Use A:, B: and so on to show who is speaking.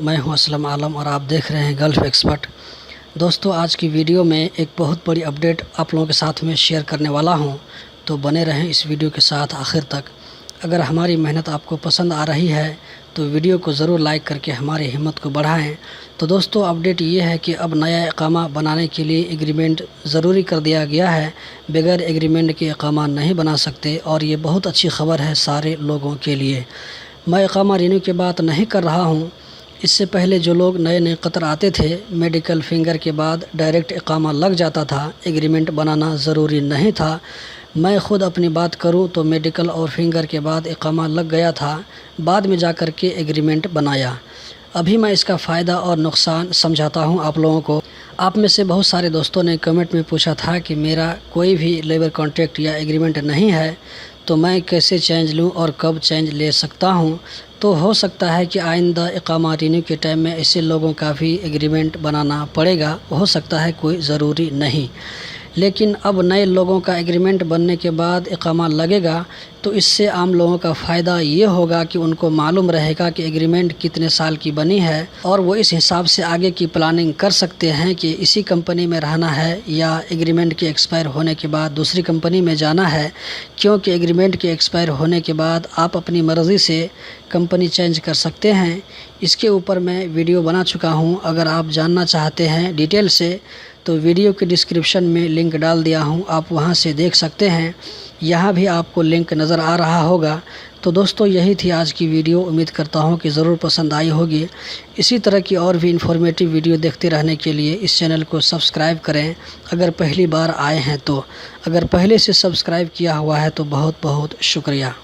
A: मैं हूं असलम आलम और आप देख रहे हैं गल्फ़ एक्सपर्ट। दोस्तों, आज की वीडियो में एक बहुत बड़ी अपडेट आप लोगों के साथ में शेयर करने वाला हूं, तो बने रहें इस वीडियो के साथ आखिर तक। अगर हमारी मेहनत आपको पसंद आ रही है तो वीडियो को ज़रूर लाइक करके हमारी हिम्मत को बढ़ाएं। तो दोस्तों, अपडेट ये है कि अब नया इकामा बनाने के लिए एग्रीमेंट ज़रूरी कर दिया गया है। बगैर एग्रीमेंट के इकामा नहीं बना सकते और ये बहुत अच्छी ख़बर है सारे लोगों के लिए। मैं इकामा रिन्यू की बात नहीं कर रहा हूँ। इससे पहले जो लोग नए नए कतर आते थे, मेडिकल फिंगर के बाद डायरेक्ट इकामा लग जाता था, एग्रीमेंट बनाना ज़रूरी नहीं था। मैं ख़ुद अपनी बात करूं तो मेडिकल और फिंगर के बाद इकामा लग गया था, बाद में जा कर के एग्रीमेंट बनाया। अभी मैं इसका फ़ायदा और नुकसान समझाता हूं आप लोगों को। आप में से बहुत सारे दोस्तों ने कमेंट में पूछा था कि मेरा कोई भी लेबर कॉन्ट्रैक्ट या एग्रीमेंट नहीं है, तो मैं कैसे चेंज लूं और कब चेंज ले सकता हूं। तो हो सकता है कि आइंदा इकामा रिन्यू के टाइम में ऐसे लोगों का भी एग्रीमेंट बनाना पड़ेगा, हो सकता है कोई ज़रूरी नहीं। लेकिन अब नए लोगों का एग्रीमेंट बनने के बाद इकामा लगेगा, तो इससे आम लोगों का फ़ायदा ये होगा कि उनको मालूम रहेगा कि एग्रीमेंट कितने साल की बनी है और वो इस हिसाब से आगे की प्लानिंग कर सकते हैं कि इसी कंपनी में रहना है या एग्रीमेंट के एक्सपायर होने के बाद दूसरी कंपनी में जाना है। क्योंकि एग्रीमेंट के एक्सपायर होने के बाद आप अपनी मर्ज़ी से कंपनी चेंज कर सकते हैं। इसके ऊपर मैं वीडियो बना चुका हूँ। अगर आप जानना चाहते हैं डिटेल से तो वीडियो के डिस्क्रिप्शन में लिंक डाल दिया हूँ, आप वहाँ से देख सकते हैं। यहाँ भी आपको लिंक नज़र आ रहा होगा। तो दोस्तों, यही थी आज की वीडियो। उम्मीद करता हूँ कि ज़रूर पसंद आई होगी। इसी तरह की और भी इन्फॉर्मेटिव वीडियो देखते रहने के लिए इस चैनल को सब्सक्राइब करें अगर पहली बार आए हैं तो। अगर पहले से सब्सक्राइब किया हुआ है तो बहुत बहुत शुक्रिया।